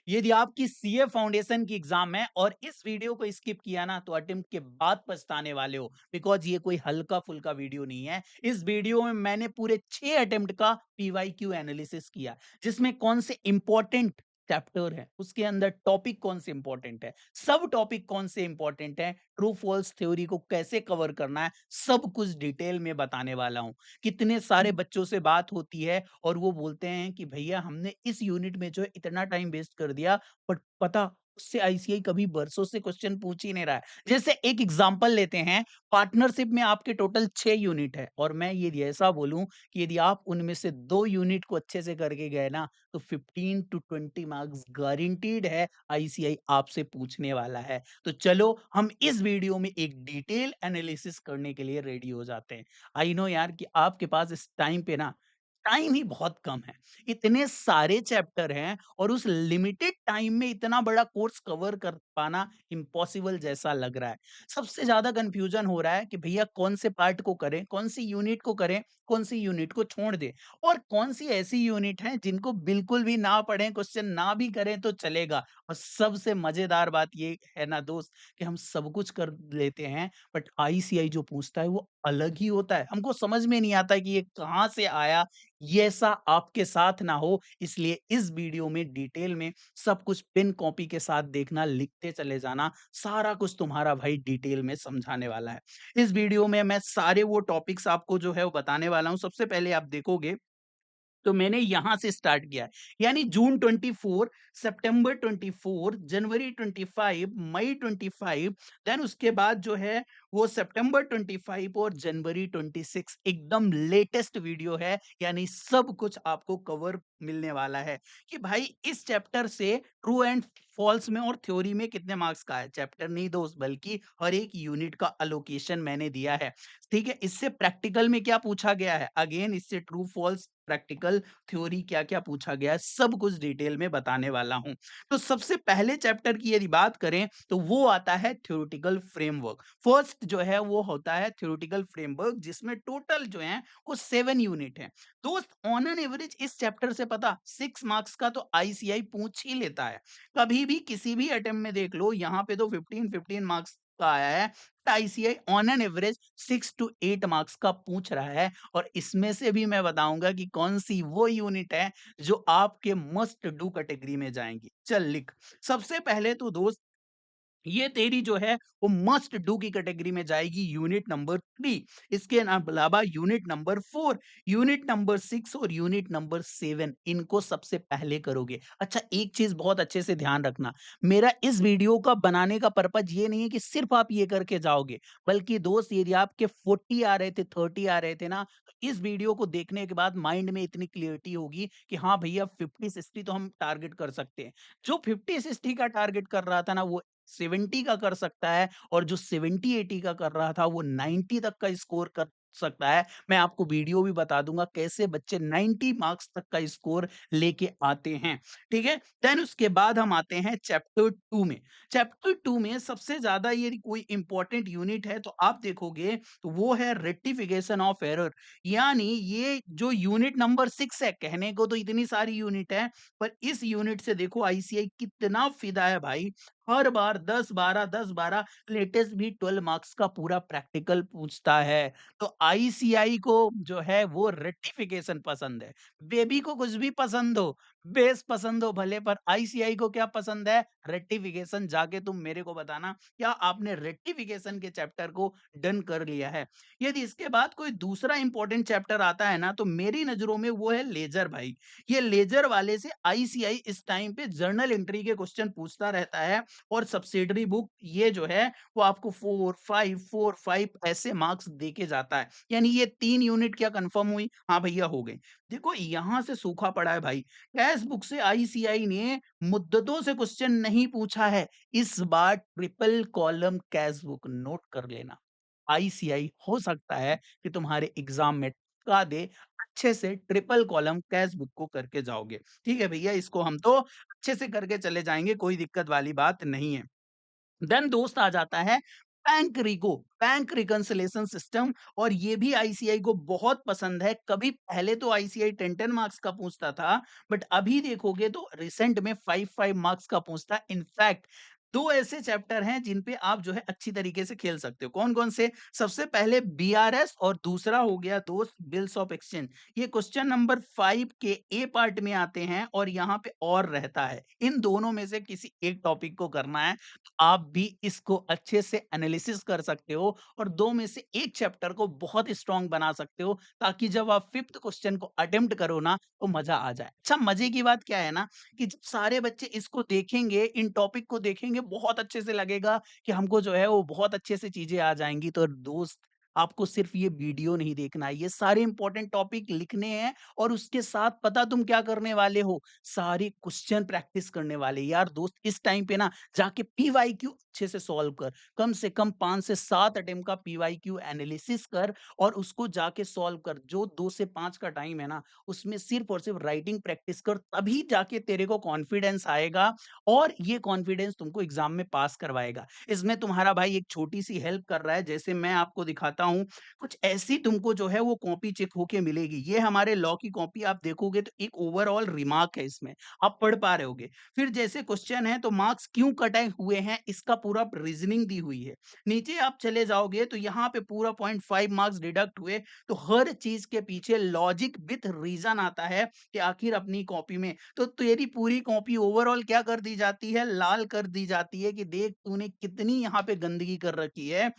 यदि आपकी CA foundation की एग्जाम है और इस वीडियो को स्किप किया ना तो अटेम्प्ट के बाद पछताने वाले हो, बिकॉज ये कोई हल्का फुल्का वीडियो नहीं है। इस वीडियो में मैंने पूरे 6 अटेम्प्ट का पीवाईक्यू एनालिसिस किया, जिसमें कौन से इंपॉर्टेंट चैप्टर है, उसके अंदर टॉपिक कौन से इंपॉर्टेंट है, सब टॉपिक कौन से इंपॉर्टेंट है, ट्रू फॉल्स थ्योरी को कैसे कवर करना है, सब कुछ डिटेल में बताने वाला हूं। कितने सारे बच्चों से बात होती है और वो बोलते हैं कि भैया हमने इस यूनिट में जो है इतना टाइम वेस्ट कर दिया, बट पता उससे आईसीआई कभी बरसों से क्वेश्चन पूछ ही नहीं रहा है। जैसे एक एग्जांपल लेते हैं, पार्टनरशिप में आपके टोटल 6 यूनिट है और मैं ये ऐसा बोलूं कि यदि आप उनमें से 2 यूनिट को अच्छे से करके गए ना तो 15 to 20 मार्क्स गारंटीड है आईसीआई आपसे पूछने वाला है। तो चलो हम इस वीडियो में एक डिटेल एनालिसिस करने के लिए रेडी हो जाते हैं। आई नो यार कि आपके पास इस टाइम पे ना टाइम ही बहुत कम है। इतने सारे चैप्टर हैं और उस लिमिटेड टाइम में इतना बड़ा कोर्स कवर कर पाना इम्पॉसिबल जैसा लग रहा है। सबसे ज़्यादा कन्फ्यूज़न हो रहा है कि भैया कौन से पार्ट को करें, कौन सी यूनिट को करें, कौन सी यूनिट को छोड़ दें और कौन सी ऐसी यूनिट हैं जिनको बिल्कुल भी ना पढ़ें, क्वेश्चन ना भी करें तो चलेगा। और सबसे मज़ेदार बात ये है ना दोस्त कि हम सब कुछ कर लेते हैं, बट आईसीआई जो पूछता है वो अलग ही होता है। हमको समझ में नहीं आता कि ये कहाँ से आया, ये ऐसा आपके साथ ना हो, इसलिए इस वीडियो में डिटेल में सब कुछ पेन कॉपी के साथ देखना, लिखते चले जाना, सारा कुछ तुम्हारा भाई डिटेल में समझाने वाला है। इस वीडियो में मैं सारे वो टॉपिक्स आपको जो है वो बताने वाला हूँ। सबसे पहले आप देखोगे तो मैंने यहां से स्टार्ट किया है, यानी जून 24, सितंबर 24, जनवरी 25, मई 25, देन उसके बाद जो है वो सितंबर 25 और जनवरी 26 एकदम लेटेस्ट वीडियो है। यानी सब कुछ आपको कवर मिलने वाला है कि भाई इस चैप्टर से ट्रू एंड फॉल्स में और थ्योरी में कितने मार्क्स का है। चैप्टर नहीं दोस्त, बल्कि हर एक यूनिट का अलोकेशन मैंने दिया है। ठीक है, इससे प्रैक्टिकल में क्या पूछा गया है, अगेन इससे ट्रू फॉल्स प्रैक्टिकल थ्योरी क्या-क्या पूछा गया है, सब कुछ डिटेल में बताने वाला हूँ। तो सबसे पहले चैप्टर की यदि बात करें तो वो आता है थ्योरेटिकल फ्रेमवर्क। फर्स्ट जो है वो होता है थ्योरेटिकल फ्रेमवर्क, जिसमें टोटल जो है वो 7 यूनिट है। दोस्त ऑन एन एवरेज इस चैप्टर से पता 6 मार्क्स का तो आईसीआई पूछ ही लेता है। कभी भी किसी भी अटेम्प्ट में देख लो, यहाँ पे तो 15-15 मार्क्स का आया है। ICI on an average 6 to 8 marks का पूछ रहा है और इसमें से भी मैं बताऊंगा कि कौन सी वो यूनिट है जो आपके मस्ट डू कैटेगरी में जाएंगी। चल लिख। सबसे पहले तो दोस्त ये तेरी जो है वो मस्ट डू की कैटेगरी में जाएगी, यूनिट नंबर 3। इसके अलावा यूनिट नंबर 4, यूनिट नंबर 6 और यूनिट नंबर 7 इनको सबसे पहले करोगे। अच्छा, एक चीज बहुत अच्छे से ध्यान रखना, मेरा इस वीडियो का बनाने का पर्पज ये नहीं है कि सिर्फ आप ये करके जाओगे, बल्कि दोस्त यदि आपके 40 आ रहे थे, 30 आ रहे थे ना, तो इस वीडियो को देखने के बाद माइंड में इतनी क्लियरिटी होगी कि हाँ भैया 50-60 तो हम टारगेट कर सकते हैं। जो 50-60 का टारगेट कर रहा था ना वो 70 का कर सकता है और जो 70-80 का कर रहा था वो 90 तक का स्कोर कर सकता है। मैं आपको वीडियो भी बता दूंगा कैसे बच्चे 90 मार्क्स तक का स्कोर लेके आते हैं। ठीक है, देन उसके बाद हम आते हैं चैप्टर 2 में। चैप्टर 2 में सबसे ज्यादा ये कोई इंपॉर्टेंट यूनिट है तो आप देखोगे तो वो है रेक्टिफिकेशन ऑफ एरर। यानी ये जो यूनिट नंबर 6 है, कहने को तो इतनी सारी यूनिट है, पर इस यूनिट से देखो आईसीआई कितना फिदा है भाई। हर बार 10-12, 10-12, लेटेस्ट भी 12 मार्क्स का पूरा प्रैक्टिकल पूछता है। तो आईसीआई को जो है वो रेक्टिफिकेशन पसंद है। बेबी को कुछ भी पसंद हो, बेस पसंद हो भले, पर आईसीआई को क्या पसंद है, रेक्टिफिकेशन। जाके तुम मेरे को बताना क्या आपने रेक्टिफिकेशन के चैप्टर को डन कर लिया है। यदि इसके बाद कोई दूसरा इंपॉर्टेंट चैप्टर आता है ना तो मेरी नजरों में वो है लेजर भाई। ये लेजर वाले से आईसीआई इस टाइम पे जर्नल एंट्री के क्वेश्चन पूछता रहता है और सब्सिडरी बुक ये जो है वो आपको 4, 5 ऐसे मार्क्स देके जाता है। यानी ये 3 यूनिट क्या कंफर्म हुई, हाँ भैया हो गई। देखो यहां से सूखा पड़ा है भाई, टेक्स्ट बुक से आईसीआई ने मुद्दतों से क्वेश्चन नहीं पूछा है। इस बार triple column cash book note कर लेना। आईसीआई हो सकता है कि तुम्हारे एग्जाम में टपका दे, अच्छे से ट्रिपल कॉलम कैश बुक को करके जाओगे। ठीक है भैया, इसको हम तो अच्छे से करके चले जाएंगे, कोई दिक्कत वाली बात नहीं है। देन दोस्त आ जाता है बैंक रिकंसिलिएशन सिस्टम, और ये भी आईसीआई को बहुत पसंद है। कभी पहले तो आईसीआई 10-10 मार्क्स का पूछता था, बट अभी देखोगे तो रिसेंट में 5-5 मार्क्स का पूछता है। इनफैक्ट 2 ऐसे चैप्टर हैं जिन पे आप जो है अच्छी तरीके से खेल सकते हो। कौन-कौन से? सबसे पहले बीआरएस, और दूसरा हो गया दोस्त बिल्स ऑफ एक्सचेंज। ये क्वेश्चन नंबर 5 के ए पार्ट में आते हैं और यहाँ पे और रहता है। इन दोनों में से किसी एक टॉपिक को करना है, आप भी इसको अच्छे से एनालिसिस कर सकते हो और 2 में से एक चैप्टर को बहुत स्ट्रॉन्ग बना सकते हो, ताकि जब आप 5th क्वेश्चन को अटेम्प्ट करो ना, तो मजा आ जाए। अच्छा, मजे की बात क्या है ना, कि जब सारे बच्चे इसको देखेंगे, इन टॉपिक को देखेंगे, बहुत अच्छे से लगेगा कि हमको जो है वो बहुत अच्छे से चीजें आ जाएंगी। तो दोस्त, आपको सिर्फ ये वीडियो नहीं देखना है, ये सारे इंपॉर्टेंट टॉपिक लिखने हैं, और उसके साथ पता तुम क्या करने वाले हो, सारे क्वेश्चन प्रैक्टिस करने वाले। यार दोस्त, इस टाइम पे ना जाके पीवाईक्यू अच्छे से सॉल्व कर, कम से कम 5 से 7 अटेम्प्ट का पीवाईक्यू एनालिसिस कर, और उसको जाके सॉल्व कर। जो 2 से 5 का टाइम है ना, उसमें सिर्फ और सिर्फ राइटिंग प्रैक्टिस कर, तभी जाके तेरे को कॉन्फिडेंस आएगा, और ये कॉन्फिडेंस तुमको एग्जाम में पास करवाएगा। इसमें तुम्हारा भाई एक छोटी सी हेल्प कर रहा है, जैसे मैं आपको दिखाता हूँ, कुछ ऐसी तुमको जो है वो कॉपी चेक होके मिलेगी। ये हमारे लॉ की कॉपी आप देखोगे तो एक ओवरऑल रिमार्क है इसमें, आप पढ़ पा रहे होगे। फिर जैसे क्वेश्चन है तो मार्क्स क्यों कटे हुए हैं, इसका पूरा रीजनिंग दी हुई है। नीचे आप चले जाओगे तो यहाँ पे पूरा 0.5 मार्क्स डिडक्ट हुए। तो हर चीज के पीछे लॉजिक विथ रीजन आता है, कि आखिर अपनी कॉपी में तो तेरी पूरी कॉपी ओवरऑल क्या कर दी जाती है, लाल कर दी जाती है, कि देख तूने कितनी यहाँ पे गंदगी कर रखी है।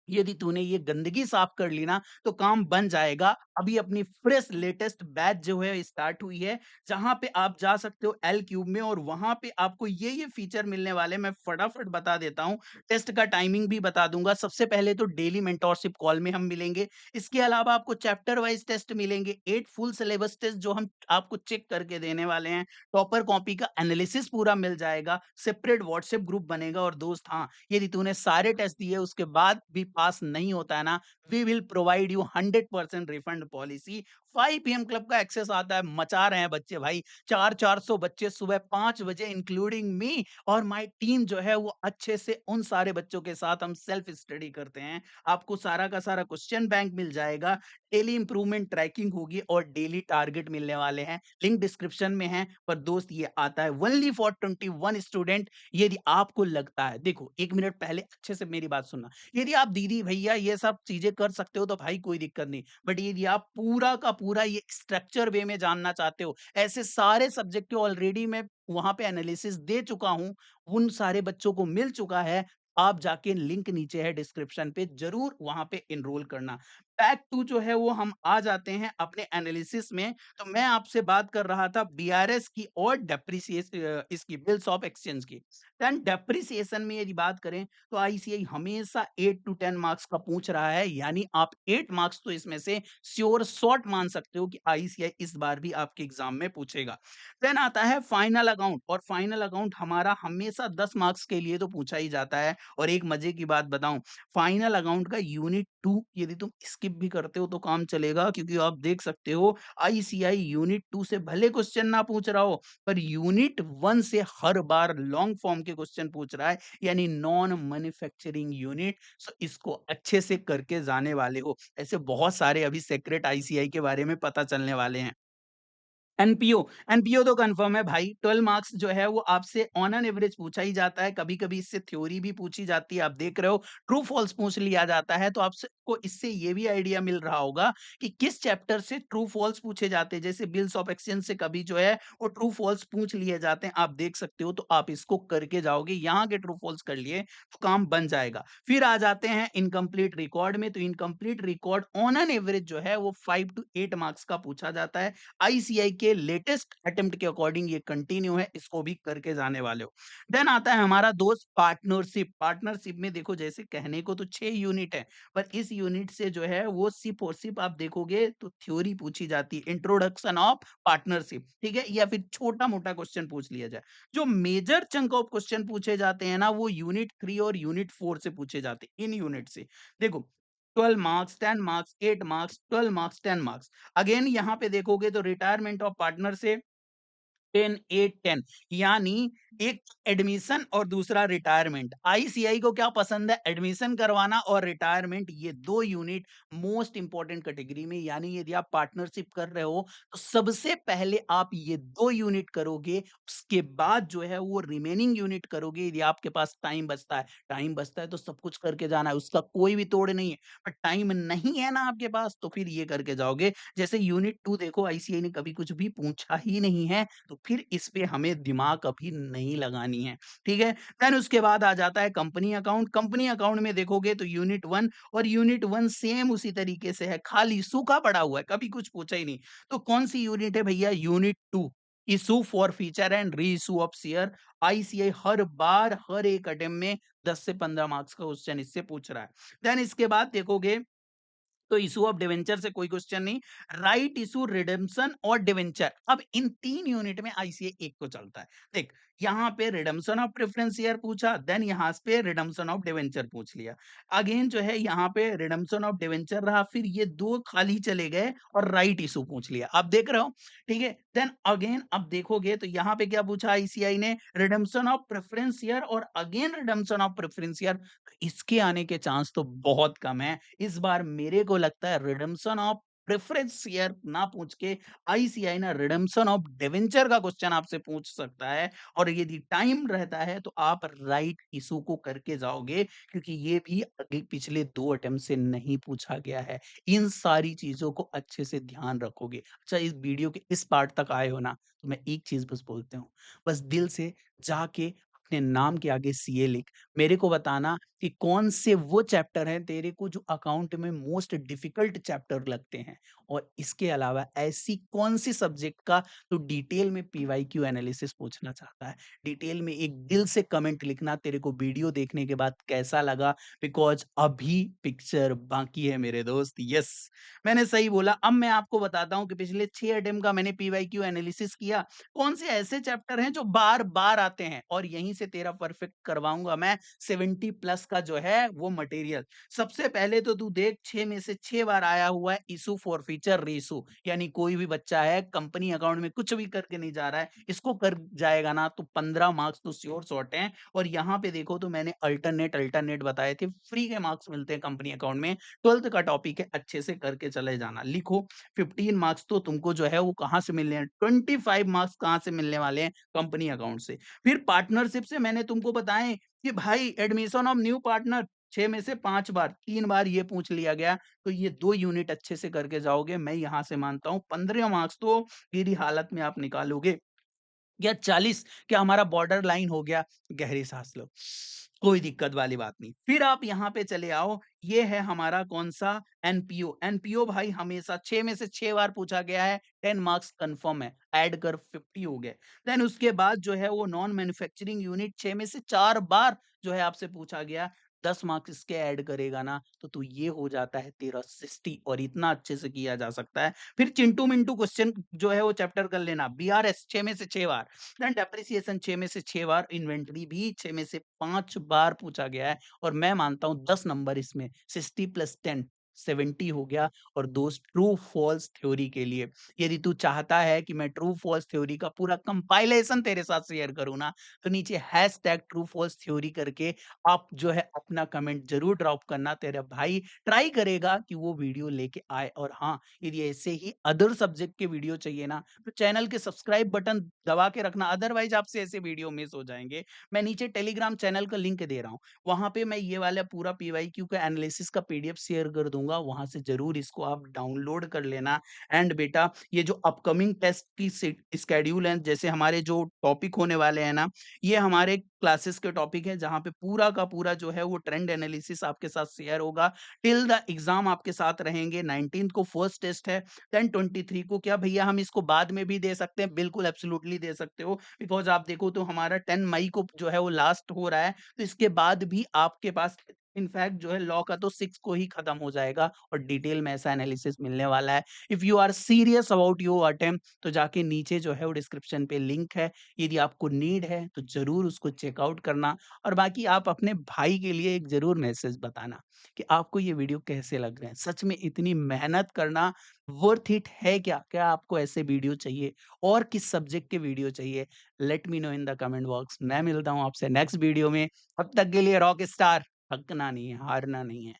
यदि तूने ये गंदगी साफ कर ली ना, तो काम बन जाएगा। अभी अपनी फ्रेश लेटेस्ट बैच जो है स्टार्ट हुई है, जहां पे आप जा सकते हो एल क्यूब में, और वहां पे आपको ये फीचर मिलने वाले, मैं फटाफट बता देता हूं। टेस्ट का टाइमिंग भी बता दूंगा। सबसे पहले तो डेली मेंटोरशिप कॉल में हम मिलेंगे। इसके अलावा आपको चैप्टर वाइज टेस्ट मिलेंगे, 8 फुल सिलेबस टेस्ट जो हम आपको चेक करके देने वाले हैं। टॉपर कॉपी का एनालिसिस पूरा मिल जाएगा, सेपरेट व्हाट्सएप ग्रुप बनेगा। और दोस्त हाँ, यदि तूने सारे टेस्ट दिए उसके बाद भी पास नहीं होता है ना, we will provide you 100% refund policy. 5 PM club का एक्सेस आता है, मचा रहे हैं बच्चे भाई। 400 बच्चे सुबह 5 बजे इंक्लूडिंग मी और माय टीम जो है वो अच्छे से उन सारे बच्चों के साथ हम सेल्फ स्टडी करते हैं। आपको सारा का सारा क्वेश्चन बैंक मिल जाएगा, डेली इंप्रूवमेंट ट्रैकिंग होगी, और डेली टारगेट मिलने वाले हैं। लिंक डिस्क्रिप्शन में है। पर दोस्त, ये आता है ओनली फॉर 21 स्टूडेंट। यदि आपको लगता है, देखो 1 मिनट पहले अच्छे से मेरी बात सुनना, यदि आप दीदी भैया ये सब चीजें कर सकते हो तो भाई कोई दिक्कत नहीं, बट यदि आप पूरा का पूरा ये स्ट्रक्चर वे में जानना चाहते हो, ऐसे सारे सब्जेक्ट के ऑलरेडी मैं वहां पे एनालिसिस दे चुका हूं, उन सारे बच्चों को मिल चुका है। आप जाके लिंक नीचे है डिस्क्रिप्शन पे, जरूर वहां पे एनरोल करना। पैक 2 जो है वो हम आ जाते हैं अपने एनालिसिस में। तो मैं आपसे बात कर रहा था बीआरएस की और डेप्रिसिएशन इसकी बिल्स ऑफ एक्सचेंज की। देन डेप्रिसिएशन में यदि बात करें, तो आईसीआई हमेशा 8 टू 10 मार्क्स का पूछ रहा है, यानी आप 8 मार्क्स तो इसमें से श्योर शॉट मान सकते हो कि आईसीआई इस बार भी आपके एग्जाम में पूछेगा। देन आता है फाइनल अकाउंट, और फाइनल अकाउंट हमारा हमेशा 10 मार्क्स के लिए तो पूछा ही जाता है। और एक मजे की बात बताऊं, फाइनल अकाउंट का यूनिट 2 यदि तुम स्किप भी करते हो तो काम चलेगा, क्योंकि आप देख सकते हो आईसीआई यूनिट 2 से भले क्वेश्चन ना पूछ रहा हो, पर यूनिट 1 से हर बार लॉन्ग फॉर्म के क्वेश्चन पूछ रहा है, यानी नॉन मैन्युफैक्चरिंग यूनिट। सो इसको अच्छे से करके जाने वाले हो। ऐसे बहुत सारे अभी सीक्रेट आईसीआई के बारे में पता चलने वाले हैं। एनपीओ, एनपीओ तो कंफर्म है भाई। 12 मार्क्स जो है वो आपसे ऑन एन एवरेज पूछा ही जाता है, कभी-कभी इससे थ्योरी भी पूछी जाती है। आप देख रहे हो, ट्रू फॉल्स पूछ लिया जाता है, तो आपसे को इससे ये भी आइडिया मिल रहा होगा कि किस चैप्टर से ट्रू फॉल्स पूछे जाते हैं। जैसे बिल्स ऑफ एक्सचेंज से कभी जो है वो ट्रू फॉल्स पूछ लिए जाते हैं, आप देख सकते हो। तो आप इसको करके जाओगे, यहाँ के ट्रू फॉल्स कर लिए तो काम बन जाएगा। फिर आ जाते हैं इनकम्प्लीट रिकॉर्ड में। तो incomplete record on an average जो है वो 5 टू 8 मार्क्स का पूछा जाता है। आईसीआई के लेटेस्ट अटेम्प्ट के अकॉर्डिंग ये कंटिन्यू है, इसको भी करके जाने वाले हो। देन आता है हमारा दोस्त पार्टनरशिप। पार्टनरशिप में देखो, जैसे कहने को तो 6 यूनिट है, पर इस यूनिट से जो है वो सिप और सिप आप देखोगे तो थ्योरी पूछी जाती है, इंट्रोडक्शन ऑफ पार्टनरशिप, ठीक है, या फिर छोटा मोटा क्वेश्चन पूछ लिया जाए। जो मेजर चंक ऑफ क्वेश्चन पूछे जाते हैं ना, वो यूनिट 3 और यूनिट 4 से पूछे जाते हैं, इन यूनिट से। देखो, 12 marks, 10 marks, 8 marks, 12 marks, 10 marks. Again यहाँ पे देखोगे तो रिटायरमेंट ऑफ पार्टनर से 10 8 10, यानी एक एडमिशन और दूसरा रिटायरमेंट। आईसीआई को क्या पसंद है? एडमिशन करवाना और रिटायरमेंट, ये 2 यूनिट मोस्ट इंपोर्टेंट कैटेगरी में, यानी यदि आप पार्टनरशिप कर रहे हो तो सबसे पहले आप ये 2 यूनिट करोगे, उसके बाद जो है वो रिमेनिंग यूनिट करोगे यदि आपके पास टाइम बचता है। टाइम बचता है तो सब कुछ करके जाना है, उसका कोई भी तोड़ नहीं है। पर टाइम नहीं है ना आपके पास तो फिर ये करके जाओगे। जैसे यूनिट 2 देखो, आईसीआई ने कभी कुछ भी पूछा ही नहीं है, तो फिर इस पे हमें दिमाग अभी नहीं लगानी है, ठीक है? देन उसके बाद आ जाता है कंपनी अकाउंट। कंपनी अकाउंट में देखोगे तो यूनिट 1 और यूनिट 1 सेम उसी तरीके से है, खाली सूखा पड़ा हुआ है, कभी कुछ पूछा ही नहीं। तो कौन-सी यूनिट है भैया? Unit 2, issue forfeiture and reissue of share. ICI हर बार, हर एक अटेम्प्ट में 10 से 15 मार्क्स का क्वेश्चन इससे पूछ रहा है। देन इसके बाद देखोगे तो इशू ऑफ डिवेंचर से कोई क्वेश्चन नहीं, राइट इशू, रिडेम्पशन और डिवेंचर। अब इन 3 यूनिट में आईसीए एक को चलता है। देख, यहाँ पे रिडेम्पशन ऑफ प्रेफरेंस शेयर पूछा, देन यहाँ पे रिडेम्पशन ऑफ डिवेंचर पूछ लिया। अगेन जो है यहाँ पे रिडेम्पशन ऑफ डिवेंचर रहा, फिर ये 2 खाली चले गए और राइट इशू पूछ लिया। आप देख रहे हो, ठीक है? देन अगेन अब देखोगे तो यहाँ पे क्या पूछा आईसीआई ने? रिडेम्पशन ऑफ प्रेफरेंस शेयर और again redemption of preference share. इसके आने के चांस तो बहुत कम है। इस बार मेरे को लगता है रिडेम्पशन ऑफ प्रेफरेंस शेयर ना पूछ के आईसीआई ना रिडेम्पशन ऑफ डिवेंचर का क्वेश्चन आपसे पूछ सकता है। और यदि टाइम रहता है तो आप राइट इशू को करके जाओगे, क्योंकि ये भी अगले पिछले 2 अटेम्प्ट से नहीं पूछा गया है। इन सारी चीजों को अच्छे से ध्यान रखोगे। अच्छा, इस वीडियो के इस पार्ट तक आए हो ना, तो मैं एक चीज बस बोलते हूँ, बस दिल से जाके अपने नाम के आगे सीए लिख, मेरे को बताना कि कौन से वो चैप्टर हैं तेरे को जो अकाउंट में मोस्ट डिफिकल्ट चैप्टर लगते हैं, और इसके अलावा ऐसी कौन सी सब्जेक्ट का तो डिटेल में पीवाईक्यू एनालिसिस पूछना चाहता है। डिटेल में एक दिल से कमेंट लिखना तेरे को वीडियो देखने के बाद कैसा लगा, बिकॉज अभी पिक्चर बाकी है मेरे दोस्त। यस, मैंने सही बोला। अब मैं आपको बताता हूँ कि पिछले 6 अटेम्प्ट का मैंने पीवाईक्यू एनालिसिस किया, कौन से ऐसे चैप्टर हैं जो बार बार आते हैं, और यहीं से तेरा परफेक्ट करवाऊंगा मैं 70 प्लस का जो है वो मटेरियल। सबसे पहले तो तू देख, 6 में से 6 बार आया हुआ है इशू फॉर फीचर रीशू, यानी कोई भी बच्चा है कंपनी अकाउंट में कुछ भी करके नहीं जा रहा है, इसको कर जाएगा ना तो 15 मार्क्स तो श्योर शॉट हैं। और यहाँ पे देखो तो मैंने अल्टरनेट अल्टरनेट बताए थे, फ्री के मार्क्स मिलते हैं कंपनी अकाउंट में। 12th का टॉपिक है, अच्छे से करके चले जाना। लिखो, 15 मार्क्स तो तुमको जो है वो कहाँ से मिलने हैं, 25 मार्क्स कहाँ से मिलने वाले हैं? कंपनी अकाउंट से। फिर पार्टनरशिप से मैंने तुमको बताएं कि भाई एडमिशन ऑफ न्यू पार्टनर 6 में से 5 बार, 3 बार ये पूछ लिया गया, तो ये 2 यूनिट अच्छे से करके जाओगे। मैं यहाँ से मानता हूँ 15 मार्क्स तो मेरी हालत में आप निकालोगे। या 40, क्या हमारा बॉर्डर लाइन हो गया? गहरी सांस लो, कोई दिक्कत वाली बात नहीं। फिर आप यहाँ पे चले आओ, ये है हमारा कौन-सा? एनपीओ। एनपीओ भाई हमेशा 6 में से 6 बार पूछा गया है, 10 मार्क्स कन्फर्म है, ऐड कर 50 हो गए। देन उसके बाद जो है वो नॉन मैन्युफैक्चरिंग यूनिट 6 में से 4 बार जो है आपसे पूछा गया, 10 मार्क्स इसके ऐड करेगा ना, तो ये हो जाता है तेरा 60, और इतना अच्छे से किया जा सकता है। फिर चिंटू-मिंटू क्वेश्चन जो है वो चैप्टर कर लेना, बीआरएस 6 में से 6 बार, देन डेप्रिसिएशन 6 में से 6 बार, इन्वेंटरी भी 6 में से 5 बार पूछा गया है, और मैं मानता हूँ 10 नंबर इसमें 60 प्लस 10 70 हो गया। और दोस्त, ट्रू फॉल्स थ्योरी के लिए यदि तू चाहता है कि मैं ट्रू फॉल्स थ्योरी का पूरा कंपाइलेशन तेरे साथ शेयर करूँ ना, तो नीचे हैशटैग ट्रू फॉल्स थ्योरी करके आप जो है अपना कमेंट जरूर ड्रॉप करना। तेरा भाई ट्राई करेगा कि वो वीडियो लेके आए। और हाँ, यदि ऐसे ही अदर सब्जेक्ट के वीडियो चाहिए ना, तो चैनल के सब्सक्राइब बटन दबा के रखना, अदरवाइज आपसे ऐसे वीडियो मिस हो जाएंगे। मैं नीचे टेलीग्राम चैनल का लिंक दे रहा हूँ, वहां पे मैं ये वाला पूरा पीवाईक्यू का एनालिसिस का पीडीएफ शेयर कर दूंगा, वहां से जरूर इसको आप डाउनलोड कर लेना। एंड बेटा, ये जो अपकमिंग टेस्ट की स्केड्यूल है, जैसे हमारे जो टॉपिक होने वाले हैं ना, ये हमारे क्लासेस के टॉपिक है, जहाँ पे पूरा का पूरा जो है वो ट्रेंड एनालिसिस आपके साथ शेयर होगा। टिल द एग्जाम आपके साथ रहेंगे। 19 को फर्स्ट टेस्ट है, देन 23 को क्या भैया हम इसको बाद में भी दे सकते हैं? बिल्कुल एब्सोल्युटली दे सकते हो, बिकॉज आप देखो तो हमारा 10 मई को जो है वो लास्ट हो रहा है, तो इसके बाद भी आपके पास इनफैक्ट जो है लॉ का तो 6 को ही खत्म हो जाएगा और डिटेल में ऐसा एनालिसिस मिलने वाला है। If you are serious about your attempt तो जाके नीचे जो है वो डिस्क्रिप्शन पे लिंक है। यदि आपको नीड है तो ज़रूर उसको चेकआउट करना और बाकी आप अपने भाई के लिए एक ज़रूर मैसेज बताना कि आपको ये वीडियो कैसे लग रहे हैं। सच में इतनी मेहनत करना वर्थ इट है क्या? क्या आपको ऐसे वीडियो चाहिए और किस सब्जेक्ट के वीडियो चाहिए? Let me know in the comment box. मैं मिलता हूँ आपसे नेक्स्ट वीडियो में। तब तक के लिए रॉक स्टार थकना नहीं है, हारना नहीं है।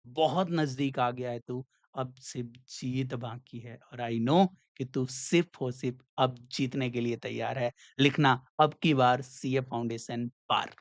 बहुत नज़दीक आ गया है तू, अब सिर्फ़ जीत बाकी है और आई नो कि तू सिर्फ़ और सिर्फ़ अब जीतने के लिए तैयार है। लिखना अब की बार सीए फाउंडेशन पार।